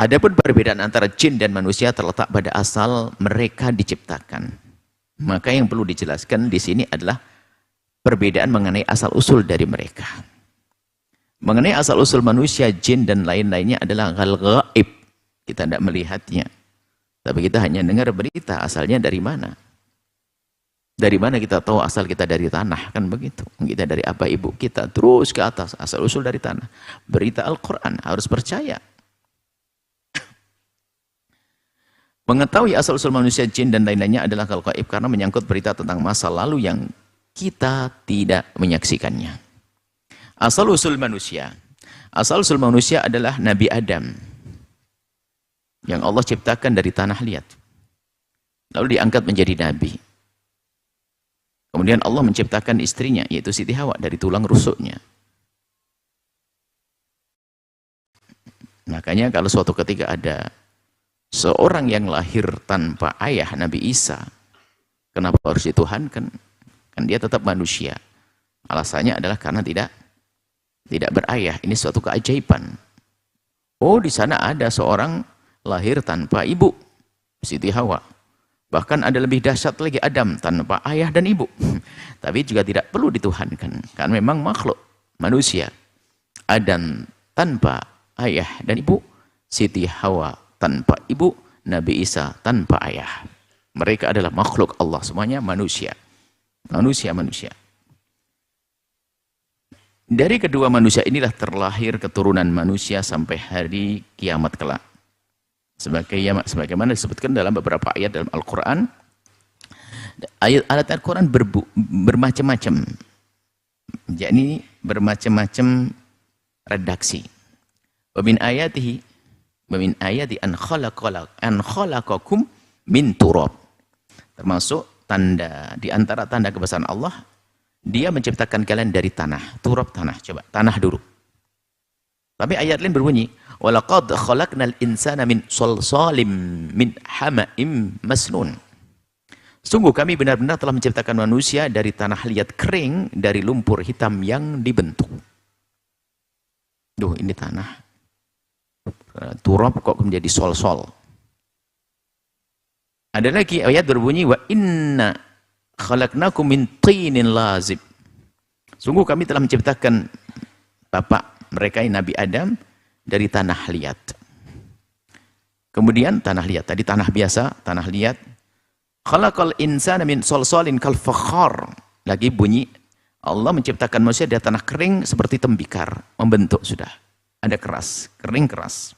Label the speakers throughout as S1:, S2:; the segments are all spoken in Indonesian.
S1: Adapun perbedaan antara jin dan manusia terletak pada asal mereka diciptakan. Maka yang perlu dijelaskan di sini adalah perbedaan mengenai asal-usul dari mereka. Mengenai asal-usul manusia, jin, dan lain-lainnya adalah hal gaib. Kita tidak melihatnya. Tapi kita hanya dengar berita, asalnya dari mana. Dari mana kita tahu asal kita dari tanah, kan begitu. Kita dari apa ibu kita, terus ke atas, asal-usul dari tanah. Berita Al-Quran, harus percaya. Mengetahui asal-usul manusia, jin, dan lain-lainnya adalah hal gaib karena menyangkut berita tentang masa lalu yang kita tidak menyaksikannya. Asal-usul manusia. Asal-usul manusia adalah Nabi Adam yang Allah ciptakan dari tanah liat. Lalu diangkat menjadi nabi. Kemudian Allah menciptakan istrinya, yaitu Siti Hawa, dari tulang rusuknya. Makanya kalau suatu ketika ada seorang yang lahir tanpa ayah, Nabi Isa, kenapa harus dituhankan? Kan dia tetap manusia. Alasannya adalah karena tidak berayah. Ini suatu keajaiban. Oh, di sana ada seorang lahir tanpa ibu, Siti Hawa. Bahkan ada lebih dahsyat lagi, Adam tanpa ayah dan ibu. Tapi juga tidak perlu dituhankan. Karena memang makhluk manusia. Adam tanpa ayah dan ibu, Siti Hawa tanpa ibu, Nabi Isa tanpa ayah. Mereka adalah makhluk Allah, semuanya manusia. Manusia. Dari kedua manusia inilah terlahir keturunan manusia sampai hari kiamat kelak. Sebagaimana disebutkan dalam beberapa ayat dalam Al-Quran. Ayat Al-Quran bermacam-macam. Jadi bermacam-macam redaksi. Wa min ayati an khalaqakum min turab. Termasuk tanda, di antara tanda kebesaran Allah, dia menciptakan kalian dari tanah. Turab, tanah. Coba, tanah dulu. Tapi ayat lain berbunyi, walaqad khalaqnal insana min salsalim min hama'im masnun. Sungguh kami benar-benar telah menciptakan manusia dari tanah liat kering, dari lumpur hitam yang dibentuk. Duh, ini tanah. Turab kok menjadi sol-sol. Ada lagi ayat berbunyi, wa inna khalaqnakum min tinin lazib. Sungguh kami telah menciptakan bapak mereka, Nabi Adam, dari tanah liat. Kemudian tanah liat, tadi tanah biasa, tanah liat. Khalaqal insana min salsalin kal fakhar. Lagi bunyi, Allah menciptakan manusia dari tanah kering seperti tembikar, membentuk sudah. Ada keras, kering keras.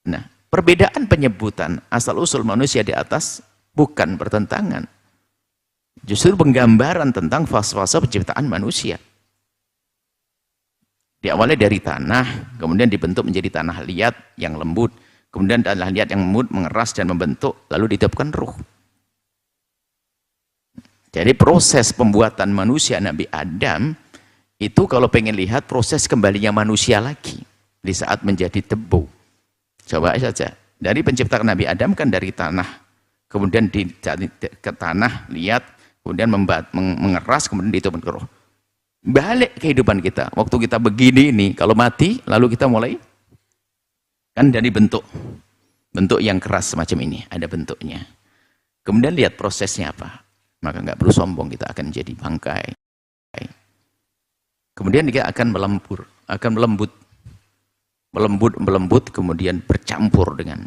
S1: Nah, perbedaan penyebutan asal-usul manusia di atas bukan bertentangan. Justru penggambaran tentang fase-fase penciptaan manusia. Diawali dari tanah, kemudian dibentuk menjadi tanah liat yang lembut, kemudian tanah liat yang lembut mengeras dan membentuk, lalu ditiupkan ruh. Jadi proses pembuatan manusia Nabi Adam itu kalau pengen lihat proses kembalinya manusia lagi di saat menjadi debu. Coba saja, dari penciptaan Nabi Adam kan dari tanah, kemudian ke tanah liat, kemudian mengeras, kemudian ditiupkan ruh. Balik kehidupan kita. Waktu kita begini ini, kalau mati, lalu kita mulai, kan dari bentuk yang keras semacam ini, ada bentuknya. Kemudian lihat prosesnya apa. Maka nggak perlu sombong, kita akan jadi bangkai. Kemudian kita akan melembut, kemudian bercampur dengan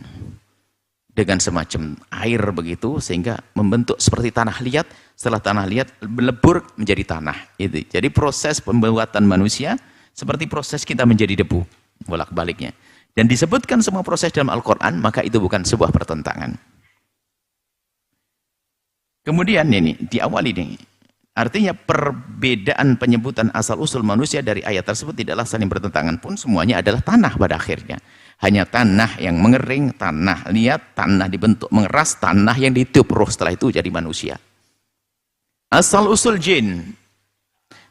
S1: semacam air begitu, sehingga membentuk seperti tanah liat. Setelah tanah liat melebur menjadi tanah. Itu. Jadi proses pembuatan manusia seperti proses kita menjadi debu, bolak-baliknya. Dan disebutkan semua proses dalam Al-Quran, maka itu bukan sebuah pertentangan. Kemudian ini diawali nih. Artinya perbedaan penyebutan asal-usul manusia dari ayat tersebut tidaklah saling bertentangan pun, semuanya adalah tanah pada akhirnya. Hanya tanah yang mengering, tanah liat, tanah dibentuk mengeras, tanah yang ditiup ruh, setelah itu jadi manusia. Asal-usul jin.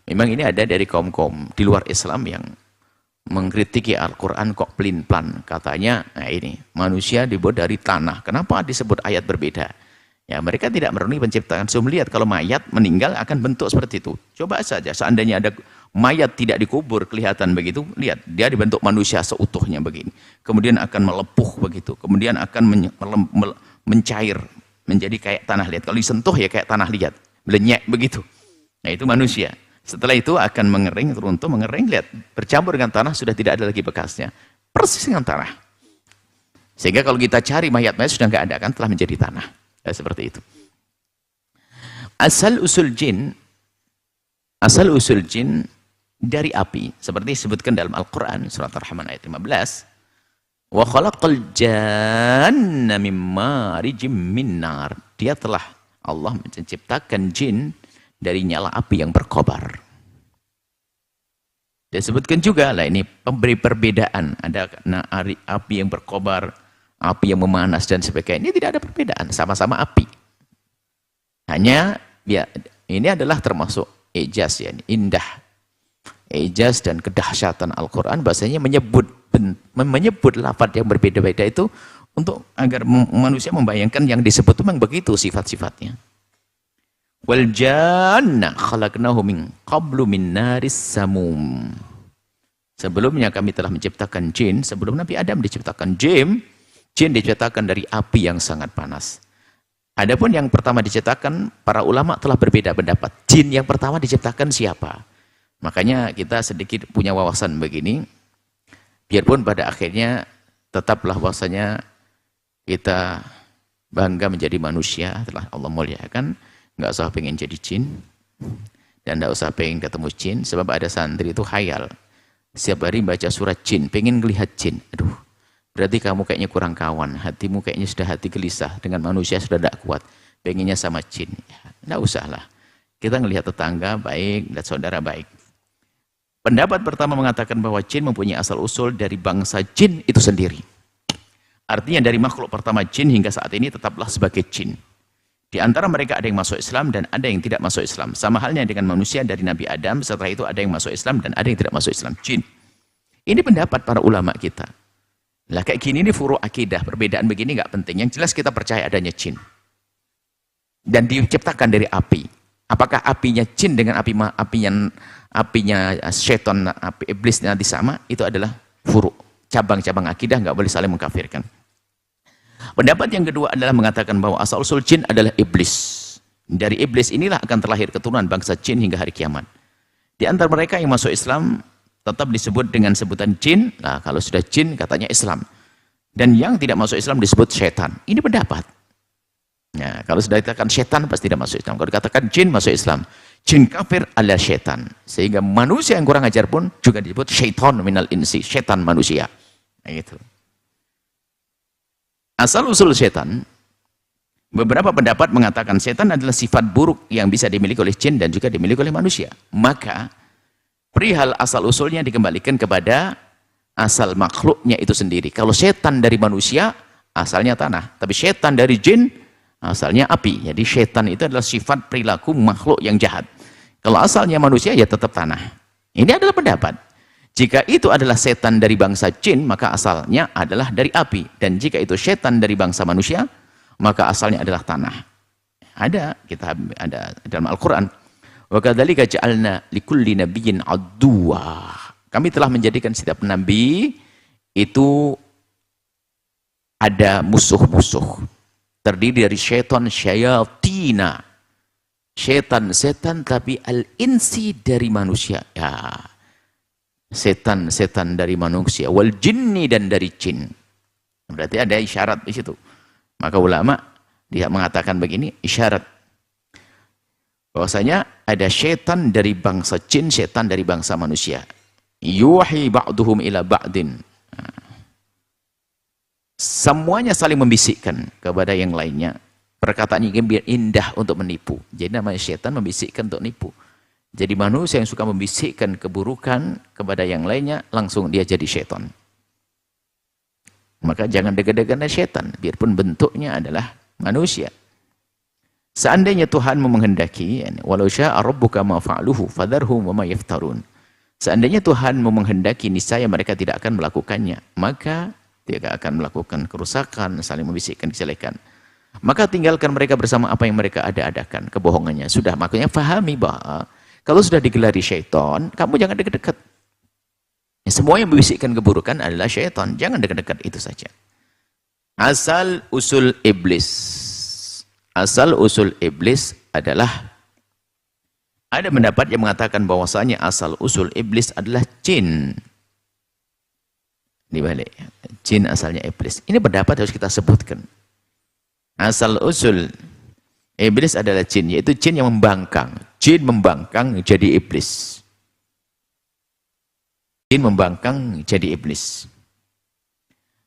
S1: Memang ini ada dari kaum-kaum di luar Islam yang mengkritiki Al-Quran kok pelin-pelan. Katanya, nah ini, manusia dibuat dari tanah. Kenapa disebut ayat berbeda? Ya, mereka tidak merenungi penciptaan. So, melihat kalau mayat meninggal akan bentuk seperti itu. Coba saja, seandainya ada mayat tidak dikubur, kelihatan begitu, lihat, dia dibentuk manusia seutuhnya begini. Kemudian akan melepuh begitu. Kemudian akan mencair, menjadi kayak tanah liat. Kalau disentuh ya kayak tanah liat, melenyek begitu. Nah, itu manusia. Setelah itu akan mengering, runtuh, mengering, lihat, bercampur dengan tanah, sudah tidak ada lagi bekasnya. Persis dengan tanah. Sehingga kalau kita cari mayat-mayat sudah nggak ada, kan telah menjadi tanah. Ya, seperti itu. Asal usul jin dari api, seperti disebutkan dalam Al-Quran surat Ar-Rahman ayat 15. Wa khalaqal janna min marijim min nar. Dia telah, Allah menciptakan jin dari nyala api yang berkobar. Disebutkan juga lah, ini pemberi perbedaan, ada api yang berkobar, api yang memanas dan sebagainya. Ini tidak ada perbedaan, sama-sama api. Hanya ya, ini adalah termasuk ijaz, ya, indah. Ijaz dan kedahsyatan Al-Quran bahasanya menyebut lafaz yang berbeda-beda itu untuk agar manusia membayangkan yang disebut memang begitu sifat-sifatnya. Wal janna khalaqnahu min qablu min naris samum. Sebelumnya kami telah menciptakan jin, sebelum Nabi Adam diciptakan jin diciptakan dari api yang sangat panas. Adapun yang pertama diciptakan, para ulama telah berbeda pendapat. Jin yang pertama diciptakan siapa? Makanya kita sedikit punya wawasan begini, biarpun pada akhirnya tetaplah bahwasanya kita bangga menjadi manusia, telah Allah muliakan. Nggak usah pengen jadi jin, dan nggak usah pengen ketemu jin, sebab ada santri itu khayal. Setiap hari baca surat jin, pengen melihat jin. Aduh, berarti kamu kayaknya kurang kawan, hatimu kayaknya sudah hati gelisah, dengan manusia sudah tidak kuat, pengennya sama jin. Ya, nggak usahlah. Kita melihat tetangga baik, dan saudara baik. Pendapat pertama mengatakan bahwa jin mempunyai asal-usul dari bangsa jin itu sendiri. Artinya dari makhluk pertama jin hingga saat ini tetaplah sebagai jin. Di antara mereka ada yang masuk Islam dan ada yang tidak masuk Islam. Sama halnya dengan manusia dari Nabi Adam, setelah itu ada yang masuk Islam dan ada yang tidak masuk Islam. Jin. Ini pendapat para ulama kita. Lah kayak gini ini furu' akidah, perbedaan begini nggak penting. Yang jelas kita percaya adanya jin. Dan diciptakan dari api. Apakah apinya jin dengan apinya syaitan, api iblis nanti sama? Itu adalah furu'. Cabang-cabang akidah nggak boleh saling mengkafirkan. Pendapat yang kedua adalah mengatakan bahwa asal-usul jin adalah iblis. Dari iblis inilah akan terlahir keturunan bangsa jin hingga hari kiamat. Di antara mereka yang masuk Islam tetap disebut dengan sebutan jin. Nah, kalau sudah jin katanya Islam. Dan yang tidak masuk Islam disebut syaitan. Ini pendapat. Nah, kalau sudah dikatakan syaitan pasti tidak masuk Islam. Kalau dikatakan jin masuk Islam. Jin kafir adalah syaitan. Sehingga manusia yang kurang ajar pun juga disebut syaitan minal insi. Syaitan manusia. Nah, gitu. Asal-usul setan, beberapa pendapat mengatakan setan adalah sifat buruk yang bisa dimiliki oleh jin dan juga dimiliki oleh manusia. Maka, perihal asal-usulnya dikembalikan kepada asal makhluknya itu sendiri. Kalau setan dari manusia, asalnya tanah. Tapi setan dari jin, asalnya api. Jadi setan itu adalah sifat perilaku makhluk yang jahat. Kalau asalnya manusia, ya tetap tanah. Ini adalah pendapat. Jika itu adalah setan dari bangsa jin, maka asalnya adalah dari api. Dan jika itu setan dari bangsa manusia, maka asalnya adalah tanah. Ada, kita ada dalam Al-Quran. Wa kadzalika ja'alna likulli nabiyyin aduwwa. Kami telah menjadikan setiap nabi itu ada musuh-musuh. Terdiri dari syaitan, syayatina. Setan tapi al-insi dari manusia. Ya. Setan dari manusia, wal jinni dan dari jin. Berarti ada isyarat di situ. Maka ulama dia mengatakan begini, isyarat bahwasanya ada setan dari bangsa jin, setan dari bangsa manusia. Yuhi ba'duhum ila ba'din. Semuanya saling membisikkan kepada yang lainnya. Perkataan ini biar indah untuk menipu. Jadi namanya setan membisikkan untuk nipu. Jadi manusia yang suka membisikkan keburukan kepada yang lainnya, langsung dia jadi syaitan. Maka jangan dekat-dekat dengan syaitan, biarpun bentuknya adalah manusia. Seandainya Tuhan menghendaki, walau syaa rabbuka ma fa'aluhu fadharhum wa ma yaftarun. Seandainya Tuhan menghendaki, niscaya mereka tidak akan melakukannya, maka tidak akan melakukan kerusakan, saling membisikkan kejelekan. Maka tinggalkan mereka bersama apa yang mereka ada-adakan, kebohongannya. Sudah, makanya fahami bahwa kalau sudah digelari syaitan, kamu jangan dekat-dekat. Ya, semua yang membisikkan keburukan adalah syaitan. Jangan dekat-dekat, itu saja. Asal usul iblis. Asal usul iblis adalah, ada pendapat yang mengatakan bahwasanya asal usul iblis adalah jin. Dibalik, jin asalnya iblis. Ini pendapat harus kita sebutkan. Asal usul iblis adalah jin, yaitu jin yang membangkang. Jin membangkang jadi iblis. Jin membangkang jadi iblis.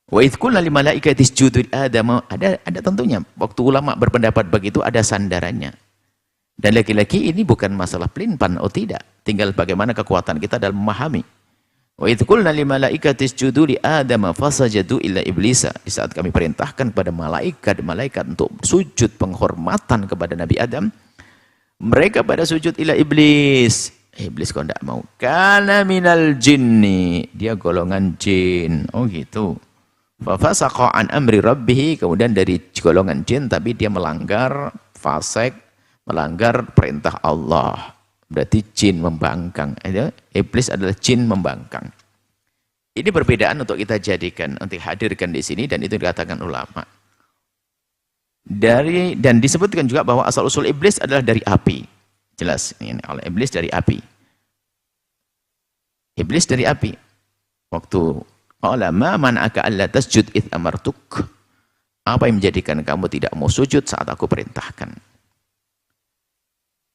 S1: Wa idh qulna lil malaikati isjudu li Adam, ada tentunya. Waktu ulama berpendapat begitu ada sandarannya. Dan lagi-lagi ini bukan masalah pelin-pan, oh tidak. Tinggal bagaimana kekuatan kita dalam memahami. Wa idh qulna lil malaikati isjudu li Adam fasajadu illa iblisa. Di saat kami perintahkan kepada malaikat untuk sujud penghormatan kepada Nabi Adam, mereka pada sujud illa iblis. Iblis kok tidak mau. Kana minal jinni, dia golongan jin. Oh gitu. Fa fasaqa an amri rabbih, kemudian dari golongan jin tapi dia melanggar, fasik, melanggar perintah Allah. Berarti jin membangkang. Iblis adalah jin membangkang. Ini perbedaan untuk kita jadikan, untuk hadirkan di sini, dan itu dikatakan ulama. Dan disebutkan juga bahwa asal usul iblis adalah dari api. Jelas, ini oleh iblis dari api. Iblis dari api. Waktu qala ma man'aka alla tasjud id amartuk. Apa yang menjadikan kamu tidak mau sujud saat aku perintahkan?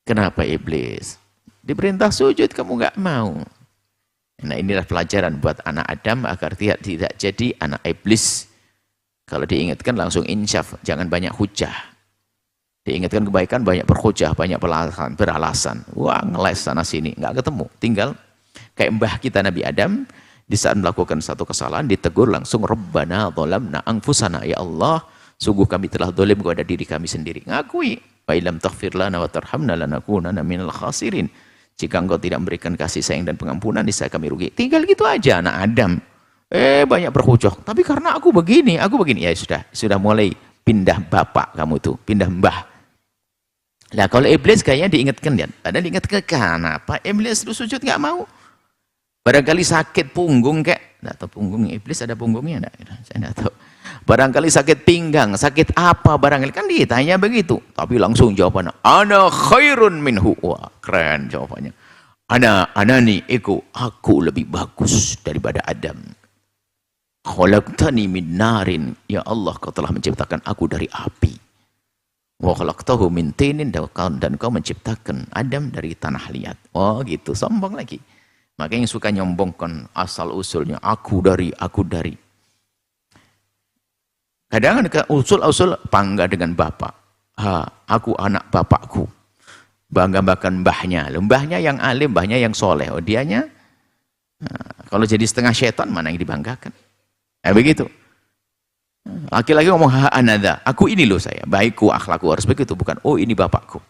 S1: Kenapa iblis? Diperintah sujud kamu nggak mau. Nah, inilah pelajaran buat anak Adam agar tidak jadi anak iblis. Kalau diingatkan langsung insyaf, jangan banyak hujah. Diingatkan kebaikan banyak berhujah, banyak beralasan. Wah, ngeles sana sini, nggak ketemu. Tinggal kayak mbah kita Nabi Adam, di saat melakukan satu kesalahan ditegur langsung, Rabbana dhalamna anfusana, ya Allah, sungguh kami telah zalim kepada diri kami sendiri. Ngakui. Fa illam taghfir lana wa tarhamna lanakunanna minal khasirin. Jika engkau tidak memberikan kasih sayang dan pengampunan, niscaya kami rugi. Tinggal gitu aja anak Adam. Banyak berhujah. Tapi karena aku begini. Ya sudah mulai pindah bapak kamu tuh, pindah mbah. Nah, kalau iblis kayaknya diingatkan ya. Ada diingatkan kenapa iblis itu sujud nggak mau? Barangkali sakit punggung kayak, nggak tahu punggungnya iblis ada punggungnya enggak? Saya nggak tahu. Barangkali sakit pinggang, sakit apa barangkali, kan ditanya begitu. Tapi langsung jawabannya, ana khairun minhu. Wah, keren jawabannya. Anani aku lebih bagus daripada Adam. Khalaqtani min narin, ya Allah kau telah menciptakan aku dari api. Wa khalaqtahu min tinin, dan kau menciptakan Adam dari tanah liat. Oh gitu, sombong lagi. Makanya yang suka nyombongkan asal usulnya aku dari. Kadang usul-usul bangga dengan bapak. Aku anak bapakku. Bangga-banggakan mbahnya. Mbahnya yang alim, mbahnya yang soleh. Oh, dianya, kalau jadi setengah syaitan, mana yang dibanggakan? Begitu. Laki-laki ngomong, anada. Aku ini loh saya. Baikku, akhlakku harus begitu. Bukan, oh ini bapakku.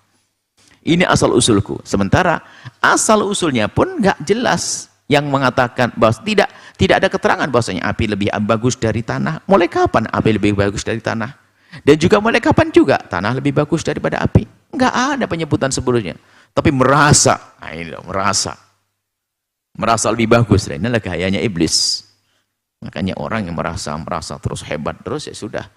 S1: Ini asal usulku. Sementara asal usulnya pun nggak jelas. Yang mengatakan bahwa tidak ada keterangan bahwasanya api lebih bagus dari tanah. Mulai kapan api lebih bagus dari tanah? Dan juga mulai kapan juga tanah lebih bagus daripada api? Enggak ada penyebutan sebelumnya. Tapi merasa lebih bagus. Inilah gayanya iblis. Makanya orang yang merasa terus hebat terus, ya sudah.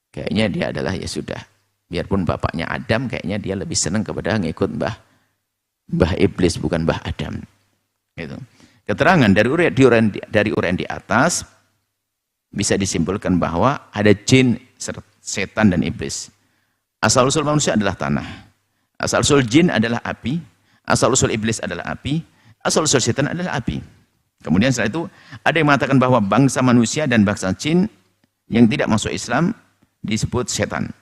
S1: Kayaknya dia adalah ya sudah. Biarpun bapaknya Adam, kayaknya dia lebih senang kepada ngikut mbah iblis, bukan mbah Adam. Gitu. Keterangan dari uraian di atas bisa disimpulkan bahwa ada jin, setan dan iblis. Asal usul manusia adalah tanah. Asal usul jin adalah api. Asal usul iblis adalah api. Asal usul setan adalah api. Kemudian setelah itu ada yang mengatakan bahwa bangsa manusia dan bangsa jin yang tidak masuk Islam disebut setan.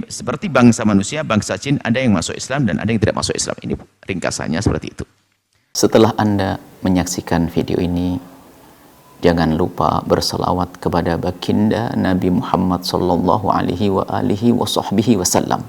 S1: Seperti bangsa manusia, bangsa jin ada yang masuk Islam dan ada yang tidak masuk Islam. Ini ringkasannya seperti itu. Setelah Anda menyaksikan video ini, jangan lupa berselawat kepada baginda Nabi Muhammad sallallahu alaihi wa alihi wa sahbihi wasallam.